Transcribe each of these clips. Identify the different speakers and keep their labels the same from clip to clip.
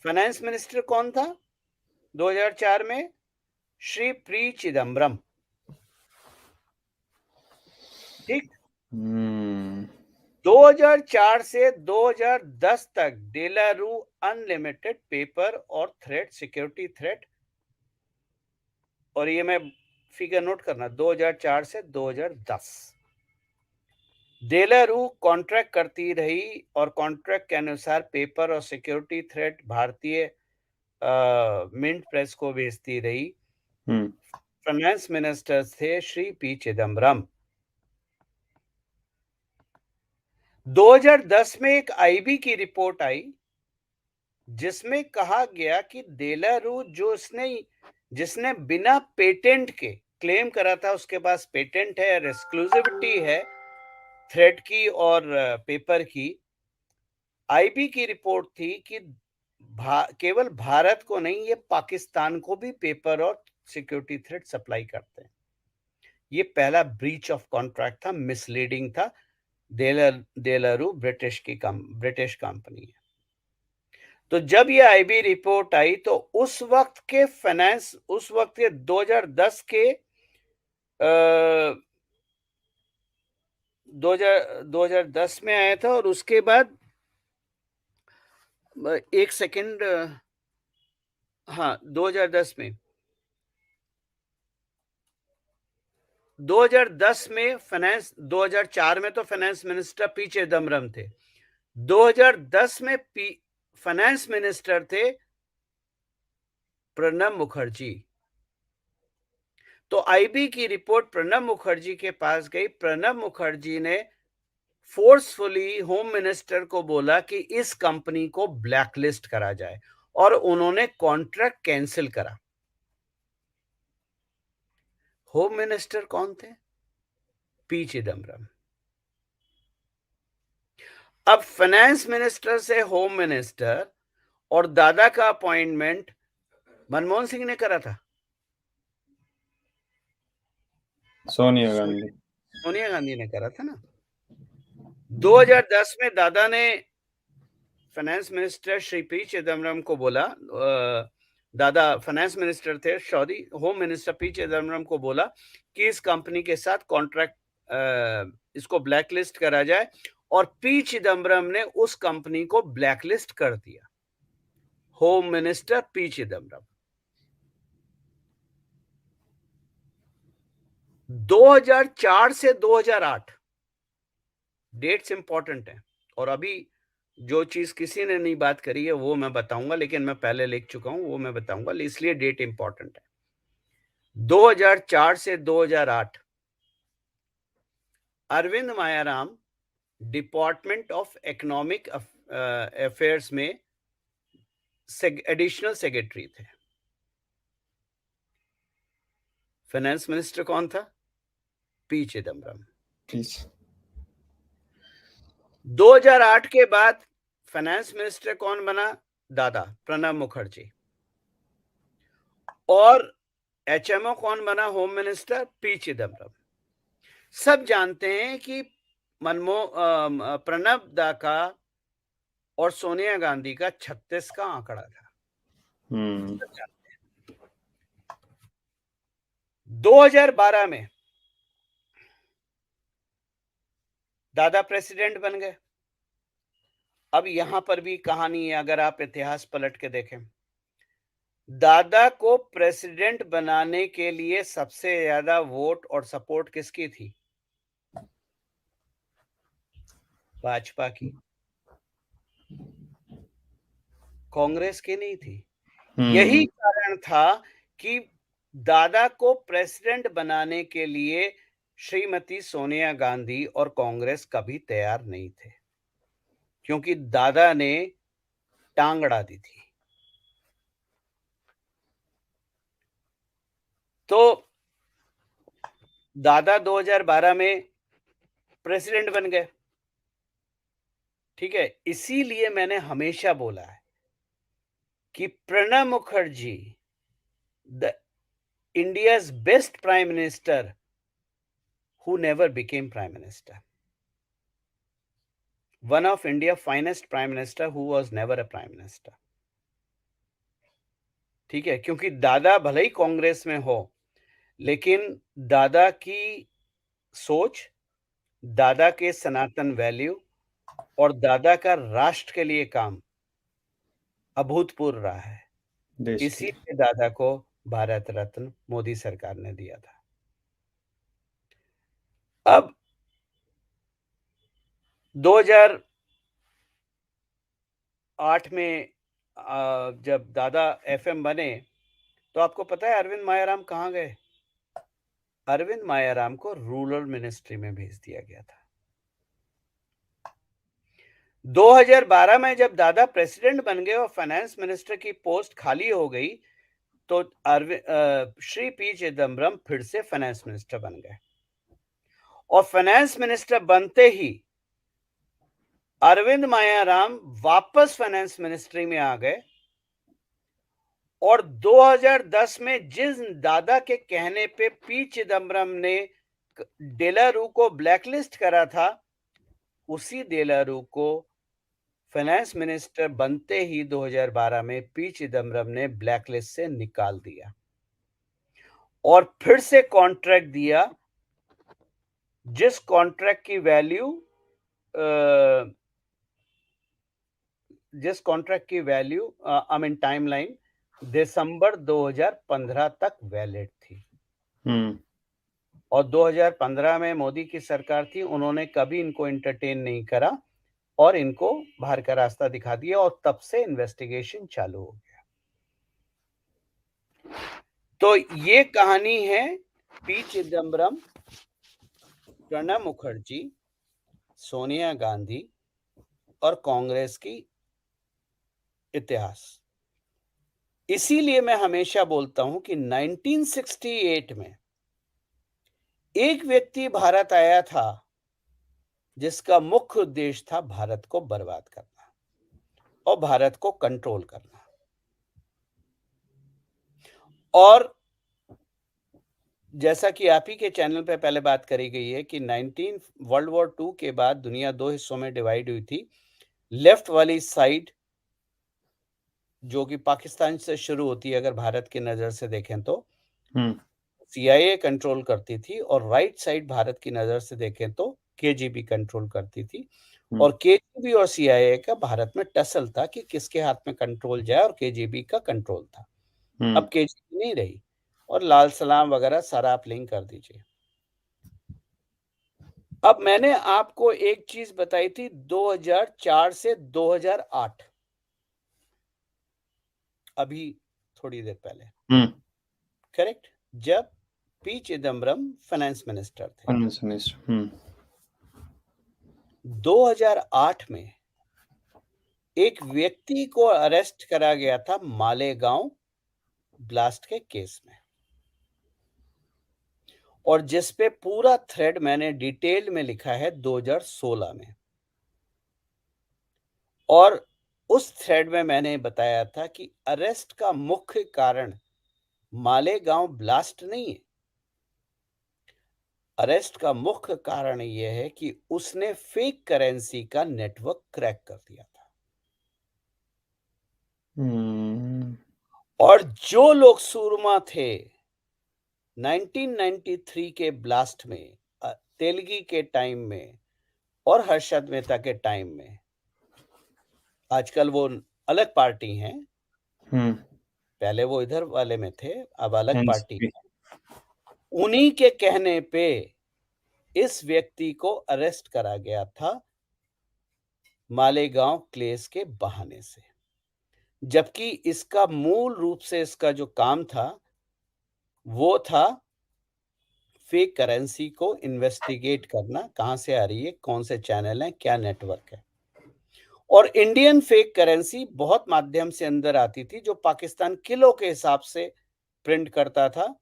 Speaker 1: Finance minister कौन था 2004 में? श्री पी चिदम्बरम। ठीक। 2004 से 2010 तक डेलारू अनलिमिटेड पेपर और थ्रेड सिक्योरिटी थ्रेड, और ये मैं फिगर नोट करना, 2004 से 2010 डेलारू कॉन्ट्रैक्ट करती रही और कॉन्ट्रैक्ट के अनुसार पेपर और सिक्योरिटी थ्रेड भारतीय मिंट प्रेस को भेजती रही। फाइनेंस मिनिस्टर थे श्री पी चिदम्बरम। 2010 में एक आईबी की रिपोर्ट आई जिसमें कहा गया कि डेलारू जिसने बिना पेटेंट के क्लेम करा था, उसके पास पेटेंट है और एक्सक्लूसिविटी है थ्रेड की और पेपर की। आईबी की रिपोर्ट थी कि केवल भारत को नहीं, ये पाकिस्तान को भी पेपर और सिक्योरिटी थ्रेड सप्लाई करते हैं। ये पहला ब्रीच ऑफ कॉन्ट्रैक्ट था, मिसलीडिंग था। डेलारू ब्रिटिश कंपनी है। तो जब ये आईबी रिपोर्ट आई तो उस वक्त के 2010 के 2010 में आया था, और उसके बाद एक सेकंड, हाँ 2010 में 2010 में 2004 में तो फाइनेंस मिनिस्टर पी चिदम्बरम थे। 2010 में फाइनेंस मिनिस्टर थे प्रणब मुखर्जी। तो आईबी की रिपोर्ट प्रणब मुखर्जी के पास गई। प्रणब मुखर्जी ने फोर्सफुली होम मिनिस्टर को बोला कि इस कंपनी को ब्लैकलिस्ट करा जाए, और उन्होंने कॉन्ट्रैक्ट कैंसिल करा। होम मिनिस्टर कौन थे? पी चिदम्बरम। अब फाइनेंस मिनिस्टर से होम मिनिस्टर और दादा का अपॉइंटमेंट मनमोहन सिंह ने करा था,
Speaker 2: सोनिया गांधी
Speaker 1: ने करा था ना। 2010 में दादा ने finance minister Shri P Chidambaram को बोला, दादा फाइनेंस मिनिस्टर थे, sorry home minister P Chidambaram को बोला कि इस कंपनी के साथ कॉन्ट्रैक्ट इसको ब्लैकलिस्ट करा जाए, और पी चिदम्बरम ने उस कंपनी को ब्लैकलिस्ट कर दिया। Home minister P Chidambaram. 2004 से 2008 डेट्स इंपॉर्टेंट है, और अभी जो चीज किसी ने नहीं बात करी है वो मैं बताऊंगा, लेकिन मैं पहले लिख चुका हूं, वो मैं बताऊंगा, इसलिए डेट इंपॉर्टेंट है। 2004 से 2008 Arvind Mayaram department of economic affairs में एडिशनल सेक्रेटरी थे। फाइनेंस मिनिस्टर कौन था? पी चिदम्बरम। 2008 के बाद फाइनेंस मिनिस्टर कौन बना? दादा प्रणब मुखर्जी। और एचएमओ कौन बना? Home minister P Chidambaram. सब जानते हैं कि प्रणब दा का और सोनिया गांधी का 36 का आंकड़ा था। 2012 में दादा प्रेसिडेंट बन गए। अब यहां पर भी कहानी है, अगर आप इतिहास पलट के देखें, दादा को प्रेसिडेंट बनाने के लिए सबसे ज्यादा वोट और सपोर्ट किसकी थी? भाजपा की, कांग्रेस की नहीं थी। यही कारण था कि दादा को प्रेसिडेंट बनाने के लिए श्रीमती सोनिया गांधी और कांग्रेस कभी तैयार नहीं थे, क्योंकि दादा ने टांग अड़ा दी थी। तो दादा 2012 में प्रेसिडेंट बन गए। ठीक है, इसीलिए मैंने हमेशा बोला है कि Pranab Mukherjee the India's best prime minister who never became prime minister, one of India's finest prime minister who was never a prime minister. ठीक है, क्योंकि दादा भले ही कांग्रेस में हो, लेकिन दादा की सोच, दादा के सनातन वैल्यू और दादा का राष्ट्र के लिए काम अभूतपूर्व रहा है।
Speaker 2: देश के लिए।
Speaker 1: इसीलिए दादा को भारत रत्न मोदी सरकार ने दिया था। अब 2008 में जब दादा एफएम बने, तो आपको पता है अरविंद मायाराम कहाँ गए? अरविंद मायाराम को रूरल मिनिस्ट्री में भेज दिया गया था। 2012 में जब दादा प्रेसिडेंट बन गए और फाइनेंस मिनिस्टर की पोस्ट खाली हो गई, तो श्री पी चिदम्बरम फिर से फाइनेंस मिनिस्टर बन गए। और फाइनेंस मिनिस्टर बनते ही अरविंद मायाराम वापस फाइनेंस मिनिस्ट्री में आ गए और 2010 में जिस दादा के कहने पे पी चिदम्बरम ने डेलारू को ब्लैकलिस्ट करा था, उसी डेलारू को फाइनेंस मिनिस्टर बनते ही 2012 में पी चिदम्बरम ने ब्लैकलिस्ट से निकाल दिया और फिर से कॉन्ट्रैक्ट दिया, जिस कॉन्ट्रैक्ट की वैल्यू आई मीन टाइमलाइन दिसंबर 2015 तक वैलिड थी। और 2015 में मोदी की सरकार थी, उन्होंने कभी इनको एंटरटेन नहीं करा और इनको बाहर का रास्ता दिखा दिया और तब से इन्वेस्टिगेशन चालू हो गया। तो ये कहानी है पी चिदम्बरम, प्रणब मुखर्जी, सोनिया गांधी और कांग्रेस की इतिहास। इसीलिए मैं हमेशा बोलता हूं कि 1968 में एक व्यक्ति भारत आया था जिसका मुख्य उद्देश्य था भारत को बर्बाद करना और भारत को कंट्रोल करना। और जैसा कि आप ही के चैनल पे पहले बात करी गई है कि वर्ल्ड वॉर 2 के बाद दुनिया दो हिस्सों में डिवाइड हुई थी। लेफ्ट वाली साइड जो कि पाकिस्तान से शुरू होती है, अगर भारत की नजर से देखें तो CIA कंट्रोल करती थी, और राइट साइड भारत की नजर से देखें तो KGB कंट्रोल करती थी। और KGB और CIA का भारत में टसल था कि किसके हाथ में कंट्रोल जाए, और KGB का कंट्रोल था। अब KGB नहीं रही, और लाल सलाम वगैरह सारा आप लिंक कर दीजिए। अब मैंने आपको एक चीज बताई थी 2004 से 2008, अभी थोड़ी देर पहले, करेक्ट, जब पी चिदम्बरम फाइनेंस मिनिस्टर थे। 2008 में एक व्यक्ति को अरेस्ट करा गया था मालेगांव ब्लास्ट के केस में, और जिस पे पूरा थ्रेड मैंने डिटेल में लिखा है 2016 में। और उस थ्रेड में मैंने बताया था कि अरेस्ट का मुख्य कारण मालेगांव ब्लास्ट नहीं है। अरेस्ट का मुख्य कारण यह है कि उसने फेक करेंसी का नेटवर्क क्रैक कर दिया था। और जो लोग सूरमा थे 1993 के ब्लास्ट में, तेलगी के टाइम में और हर्षद मेहता के टाइम में, आजकल वो अलग पार्टी हैं, पहले वो इधर वाले में थे, अब अलग पार्टी है। उन्हीं के कहने पे इस व्यक्ति को अरेस्ट करा गया था मालेगांव केस के बहाने से, जबकि इसका मूल रूप से इसका जो काम था वो था फेक करेंसी को इन्वेस्टिगेट करना, कहां से आ रही है, कौन से चैनल हैं, क्या नेटवर्क है। और इंडियन फेक करेंसी बहुत माध्यम से अंदर आती थी, जो पाकिस्तान किलो के हिसाब से प्रिंट करता था।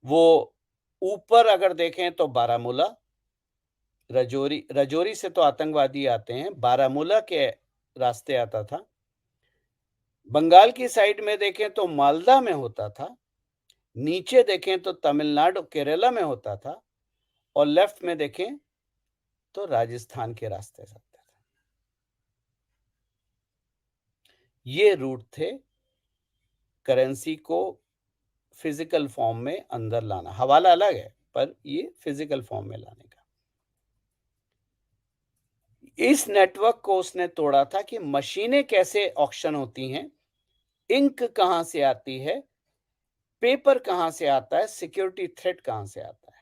Speaker 1: वो ऊपर अगर देखें तो बारामूला, रजौरी से तो आतंकवादी आते हैं, बारामूला के रास्ते आता था। बंगाल की साइड में देखें तो मालदा में होता था, नीचे देखें तो तमिलनाडु केरला में होता था, और लेफ्ट में देखें तो राजस्थान के रास्ते से आता था। ये रूट थे करेंसी को फिजिकल फॉर्म में अंदर लाना। हवाला अलग है, पर ये फिजिकल फॉर्म में लाने का। इस नेटवर्क को उसने तोड़ा था कि मशीनें कैसे ऑक्शन होती हैं, इंक कहां से आती है, पेपर कहां से आता है, सिक्योरिटी थ्रेट कहां से आता है।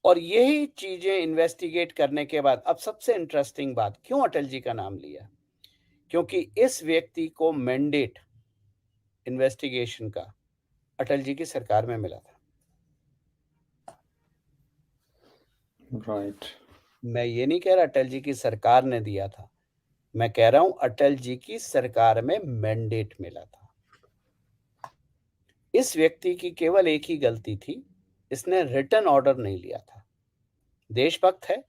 Speaker 1: और यही चीजें इन्वेस्टिगेट करने के बाद, अब सबसे इंटरेस्टिंग बात, क्यों अटल जी का नाम लिया? क्योंकि इस व्यक्ति को मैंडेट इन्वेस्टिगेशन का अटल जी की सरकार में मिला था।
Speaker 2: राइट।
Speaker 1: मैं ये नहीं कह रहा अटल जी की सरकार ने दिया था, मैं कह रहा हूं अटल जी की सरकार में मैंडेट मिला था। इस व्यक्ति की केवल एक ही गलती थी, इसने रिटर्न ऑर्डर नहीं लिया था। देशभक्त है,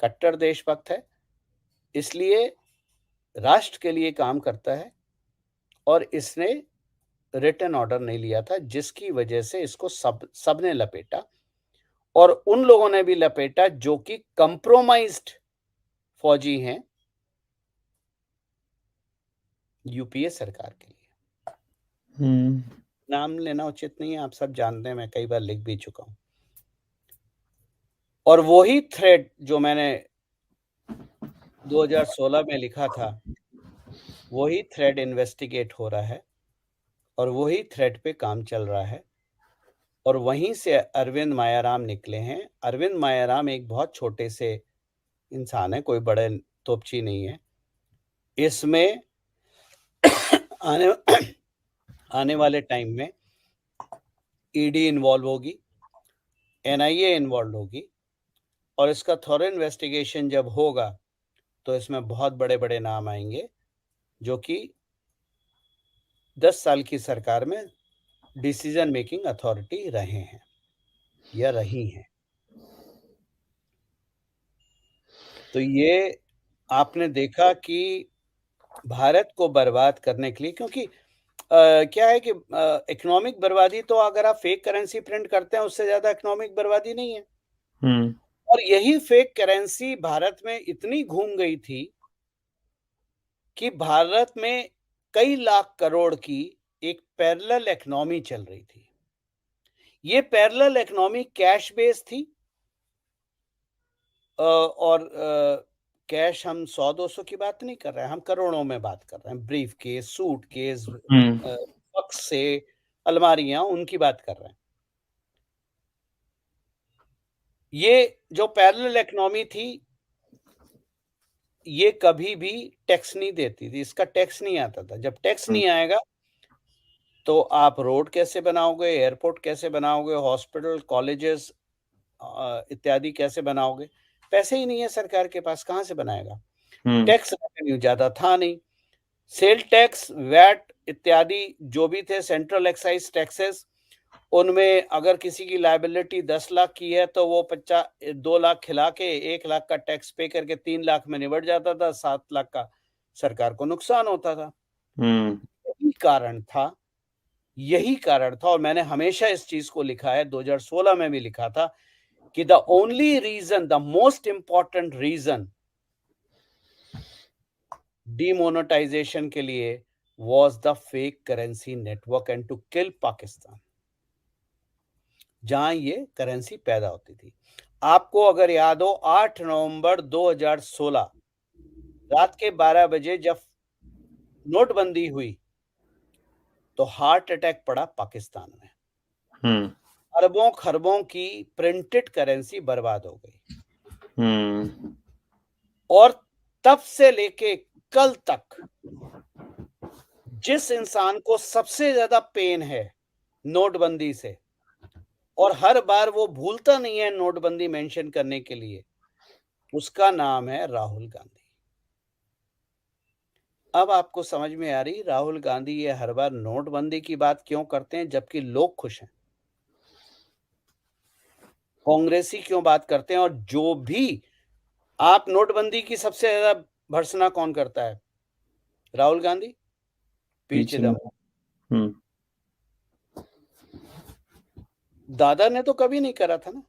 Speaker 1: कट्टर देशभक्त है, इसलिए राष्ट्र के लिए काम करता है, और इसने रिटर्न ऑर्डर नहीं लिया था, जिसकी वजह से इसको सबने लपेटा, और उन लोगों ने भी लपेटा जो कि कंप्रोमाइज्ड फौजी हैं यूपीए सरकार के लिए। नाम लेना उचित नहीं है, आप सब जानते हैं, मैं कई बार लिख भी चुका हूं। और वही थ्रेड जो मैंने 2016 में लिखा था, वही थ्रेड इन्वेस्टिगेट हो रहा है, और वही थ्रेड पे काम चल रहा है, और वहीं से अरविंद मायाराम निकले हैं। अरविंद मायाराम एक बहुत छोटे से इंसान है, कोई बड़े तोपची नहीं है। इसमें आने आने वाले टाइम में ईडी इन्वॉल्व होगी, एनआईए इन्वॉल्व होगी, और इसका थॉरो इन्वेस्टिगेशन जब होगा तो इसमें बहुत बड़े बड़े नाम आएंगे जो कि 10 साल की सरकार में डिसीजन मेकिंग अथॉरिटी रहे हैं या रही हैं। तो ये आपने देखा कि भारत को बर्बाद करने के लिए, क्योंकि क्या है कि इकोनॉमिक बर्बादी तो अगर आप फेक करेंसी प्रिंट करते हैं, उससे ज्यादा इकोनॉमिक बर्बादी नहीं है। और यही फेक करेंसी भारत में इतनी घूम गई थी कि भारत में कई लाख करोड़ की एक पैरेलल इकोनॉमी चल रही थी। ये पैरेलल इकोनॉमी कैश बेस्ड थी, और कैश हम 100-200 की बात नहीं कर रहे हैं, हम करोड़ों में बात कर रहे हैं। ब्रीफ केस, सूट केस, बक्स से अलमारियां, उनकी बात कर रहे हैं। ये जो पैरेलल इकोनॉमी थी, ये कभी भी टैक्स नहीं देती थी, इसका टैक्स नहीं आता था। जब टैक्स नहीं आएगा तो आप रोड कैसे बनाओगे, एयरपोर्ट कैसे बनाओगे, हॉस्पिटल, कॉलेजेस इत्यादि कैसे बनाओगे? पैसे ही नहीं है सरकार के पास, कहां से बनाएगा? टैक्स रेवेन्यू ज्यादा था नहीं। सेल टैक्स, वैट इत्यादि जो भी थे सेंट्रल एक्साइज टैक्सेस, उनमें अगर किसी की लायबिलिटी 10 लाख की है तो वो 2 लाख खिला के 1 लाख का टैक्स पे करके 3 लाख में निबट जाता था, 7 लाख का सरकार को नुकसान होता था। यही कारण था, यही कारण था, और मैंने हमेशा इस चीज को लिखा है, 2016 में भी लिखा था कि the only reason, the most important reason demonetisation के लिए was the fake currency network and to kill Pakistan, जहां ये करेंसी पैदा होती थी। आपको अगर याद हो, 8 नवंबर 2016 रात के 12 बजे जब नोटबंदी हुई तो हार्ट अटैक पड़ा पाकिस्तान में। अरबों खरबों की प्रिंटेड करेंसी बर्बाद हो गई। और तब से लेके कल तक जिस इंसान को सबसे ज्यादा पेन है नोटबंदी से, और हर बार वो भूलता नहीं है नोटबंदी मेंशन करने के लिए, उसका नाम है राहुल गांधी। अब आपको समझ में आ रही राहुल गांधी ये हर बार नोटबंदी की बात क्यों करते हैं जबकि लोग खुश हैं? कांग्रेसी क्यों बात करते हैं? और जो भी आप नोटबंदी की सबसे ज्यादा भर्त्सना कौन करता है? राहुल गांधी, पी चिदम्बरम। दादा ने तो कभी नहीं करा था ना,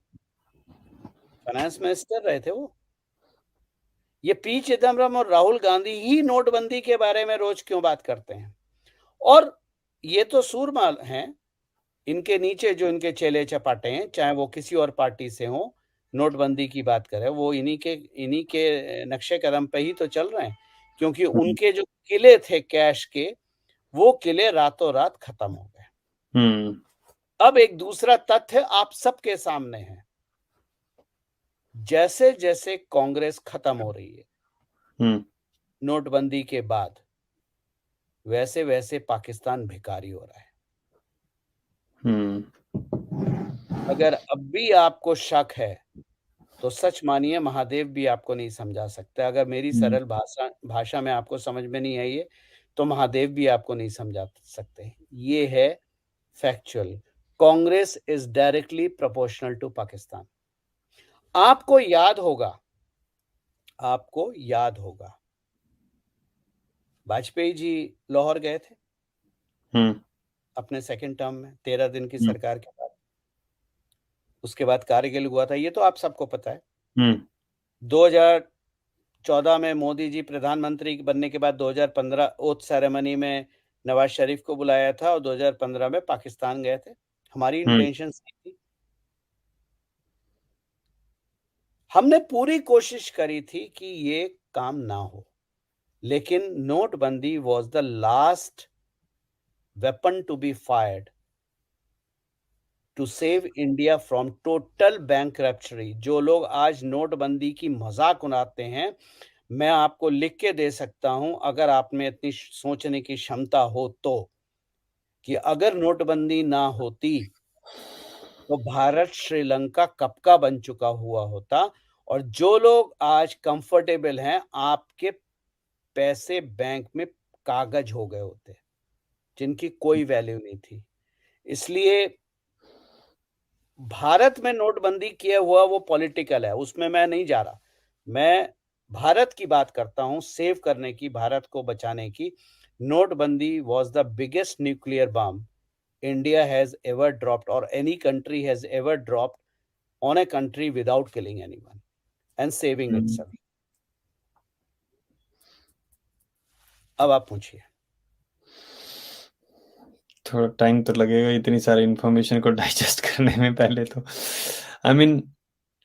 Speaker 1: फाइनेंस मिनिस्टर रहे थे वो। ये पी चिदम्बरम और राहुल गांधी ही नोटबंदी के बारे में रोज क्यों बात करते हैं? और ये तो सूरमा हैं, इनके नीचे जो इनके चेले चपाटे हैं, चाहे वो किसी और पार्टी से हों, नोटबंदी की बात करें, वो इन्हीं के नक्शे कदम पे ही तो चल रहे हैं, क्योंकि
Speaker 2: हम्म
Speaker 1: उनके जो किले थे कैश के, वो किले रातों रात खत्म हो गए।
Speaker 2: हम्म
Speaker 1: अब एक दूसरा तथ्य आप सबके सामने है, जैसे जैसे कांग्रेस खत्म हो रही है
Speaker 2: हम्म
Speaker 1: नोटबंदी के बाद, वैसे वैसे पाकिस्तान भिखारी हो रहा है।
Speaker 2: हम्म
Speaker 1: अगर अब भी आपको शक है, तो सच मानिए महादेव भी आपको नहीं समझा सकते। अगर मेरी
Speaker 2: हम्म
Speaker 1: सरल भाषा भाषा में आपको समझ में नहीं आई है, तो महादेव भी आपको नहीं समझा सकते। ये है factual. Congress is directly proportional to Pakistan. आपको याद होगा, आपको याद होगा, वाजपेयी जी लाहौर गए थे
Speaker 2: हम्म
Speaker 1: अपने सेकंड टर्म में, 13 दिन की
Speaker 2: हम्म
Speaker 1: सरकार के बाद। उसके बाद कारगिल हुआ था, ये तो आप सबको पता है।
Speaker 2: हम्म
Speaker 1: 2014 में मोदी जी प्रधानमंत्री बनने के बाद 2015 ओथ सेरेमनी में नवाज शरीफ को बुलाया था, और 2015 में पाकिस्तान गए थे। हमारी
Speaker 2: हम्म
Speaker 1: इंटेंशन सही थी, हमने पूरी कोशिश करी थी कि ये काम ना हो, लेकिन नोटबंदी was the last weapon to be fired to save India from total bankruptcy. जो लोग आज नोटबंदी की मजाक उड़ाते हैं, मैं आपको लिख के दे सकता हूं, अगर आप में इतनी सोचने की क्षमता हो तो, कि अगर नोटबंदी ना होती तो भारत श्रीलंका कब का बन चुका हुआ होता, और जो लोग आज कंफर्टेबल हैं, आपके पैसे बैंक में कागज हो गए होते, जिनकी कोई वैल्यू नहीं थी। इसलिए भारत में नोटबंदी किया हुआ वो पॉलिटिकल है, उसमें मैं नहीं जा रहा। मैं भारत की बात करता हूं, सेव करने की, भारत को बचाने की। नोटबंदी was the biggest nuclear bomb India has ever dropped, और any country has ever dropped on a country without killing anyone and saving
Speaker 2: hmm.
Speaker 1: Itself. अब आप पूछिए।
Speaker 2: थोड़ा टाइम तो लगेगा इतनी सारी इन्फॉर्मेशन को डाइजेस्ट करने में। पहले तो आई मीन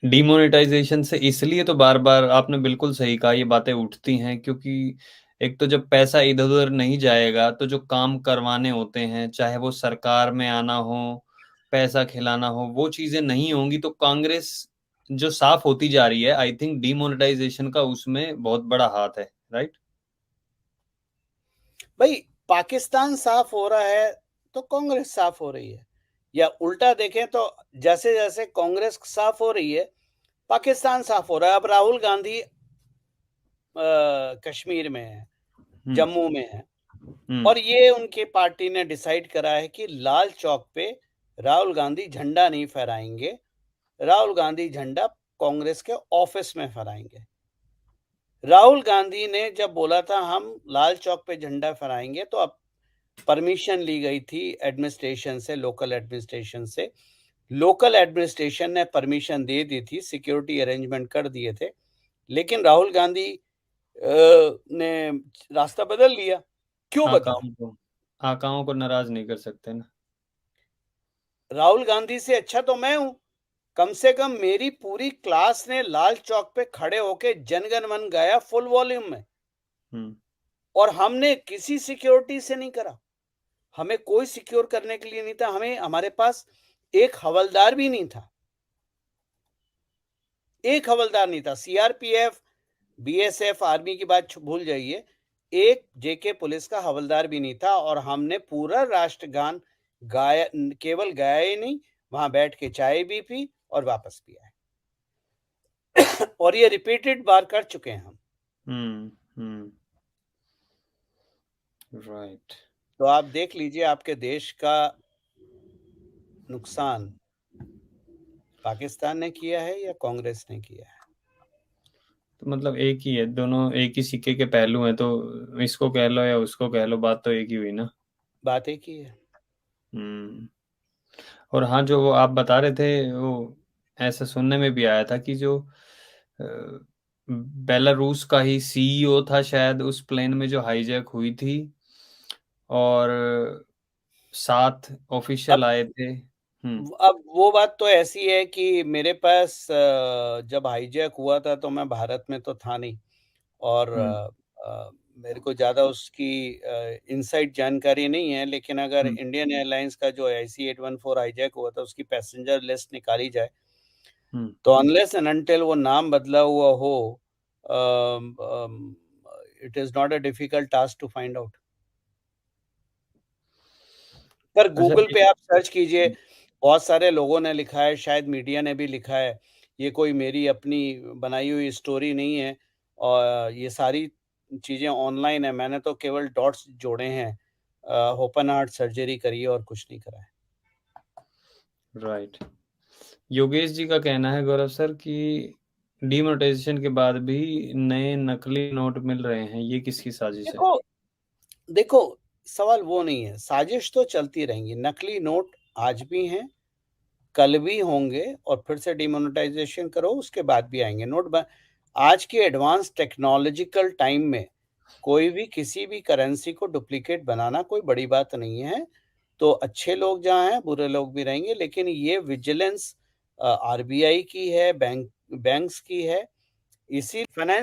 Speaker 2: डिमोनेटाइजेशन से इसलिए तो बार बार आपने बिल्कुल सही कहा, ये बातें उठती हैं क्योंकि एक तो जब पैसा इधर उधर नहीं जाएगा तो जो काम करवाने होते हैं, चाहे वो सरकार में आना हो, पैसा खिलाना हो, वो चीजें नहीं होंगी तो कांग्रेस जो साफ होती जा रही है, आई थिंक डिमोनेटाइजेशन का उसमें बहुत बड़ा हाथ है। राइट।
Speaker 1: भाई, पाकिस्तान साफ हो रहा है तो कांग्रेस साफ हो रही है, या उल्टा देखें तो जैसे जैसे कांग्रेस साफ हो रही है, पाकिस्तान साफ हो रहा है। अब राहुल गांधी कश्मीर में है,
Speaker 2: हम्म
Speaker 1: जम्मू में है,
Speaker 2: हम्म
Speaker 1: और ये उनकी पार्टी ने डिसाइड करा है कि लाल चौक पे राहुल गांधी झंडा नहीं फहराएंगे, राहुल गांधी झंडा कांग्रेस के ऑफिस में फहराएंगे। राहुल गांधी ने जब बोला था हम लाल चौक पे झंडा फहराएंगे, तो अब परमिशन ली गई थी एडमिनिस्ट्रेशन से, लोकल एडमिनिस्ट्रेशन से। लोकल एडमिनिस्ट्रेशन ने परमिशन दे दी थी, सिक्योरिटी अरेंजमेंट कर दिए थे, लेकिन राहुल गांधी ने रास्ता बदल लिया। क्यों बदला?
Speaker 2: आकाओं को नाराज नहीं कर सकते ना।
Speaker 1: राहुल गांधी से अच्छा तो मैं हूं, कम से कम मेरी पूरी क्लास ने लाल चौक पे खड़े होके जनगण मन गाया फुल वॉल्यूम में,
Speaker 2: हम्म
Speaker 1: और हमने किसी सिक्योरिटी से नहीं करा। हमें कोई सिक्योर करने के लिए नहीं था, हमें, हमारे पास एक हवलदार भी नहीं था, एक हवलदार नहीं था। सीआरपीएफ, बीएसएफ, आर्मी की बात भूल जाइए, एक जेके पुलिस का हवलदार भी नहीं था, और हमने पूरा राष्ट्रगान गाया। केवल गाया ही नहीं, वहां बैठ के चाय भी पी और वापस भी आए। और ये रिपीटेड बार कर चुके हैं हम।
Speaker 2: हम्म राइट।
Speaker 1: तो आप देख लीजिए, आपके देश का नुकसान पाकिस्तान ने किया है या कांग्रेस ने किया है?
Speaker 2: तो मतलब एक ही है, दोनों एक ही सिक्के के पहलू हैं, तो इसको कह लो या उसको कह लो, बात तो एक ही हुई ना।
Speaker 1: बात एक ही है।
Speaker 2: हम्म और हाँ, जो वो आप बता रहे थे वो ऐसा सुनने में भी आया था कि जो बेलारूस का ही सीईओ था शायद उस प्लेन में जो हाईजैक हुई थी, और 7
Speaker 1: अब
Speaker 2: ऑफिशियल आए थे।
Speaker 1: अब वो बात तो ऐसी है कि मेरे पास जब हाईजैक हुआ था तो मैं भारत में तो था नहीं और
Speaker 2: हुँ,
Speaker 1: मेरे को ज़्यादा उसकी इनसाइड जानकारी नहीं है, लेकिन अगर
Speaker 2: हुँ,
Speaker 1: इंडियन एयरलाइंस का जो आईसी 814 हाईजैक हुआ था उसकी पैसेंजर लिस्ट निकाली जाए,
Speaker 2: हुँ।
Speaker 1: तो अनलेस एंड अनटिल वो नाम बदला हुआ हो, it is not a difficult task to find out. पर
Speaker 2: अच्छा
Speaker 1: गूगल
Speaker 2: एक
Speaker 1: पे आप सर्च कीजिए,
Speaker 2: हुँ,
Speaker 1: बहुत सारे लोगों ने लिखा है, शायद मीडिया ने भी लिखा है। ये कोई मेरी अपनी बनाई हुई स्टोरी नहीं है और ये सारी चीज़ें ऑनलाइन है। मैंने तो केवल डॉट्स जोड़े हैं। ओपन हार्ट सर्जरी करी है और कुछ नहीं करा है।
Speaker 2: राइट। योगेश जी का कहना है गौरव सर कि डिमोनेटाइजेशन के बाद भी नए नकली नोट मिल रहे हैं, ये किसकी साजिश है?
Speaker 1: देखो देखो, सवाल वो नहीं है, साजिश तो चलती रहेंगी। नकली नोट आज भी हैं, कल भी होंगे और फिर से डिमोनेटाइजेशन करो, उसके बाद भी आएँगे। आज के एडवांस टेक्नोलॉजिकल टाइम में कोई भी किसी भी करेंसी को डुप्लीकेट बनाना कोई बड़ी बात नहीं है। तो अच्छे लोग जहाँ हैं, बुरे लोग भी रहेंगे, लेकिन ये विजिलेंस आरबीआई की है, बैंक्स की है। इसी फाइनेंस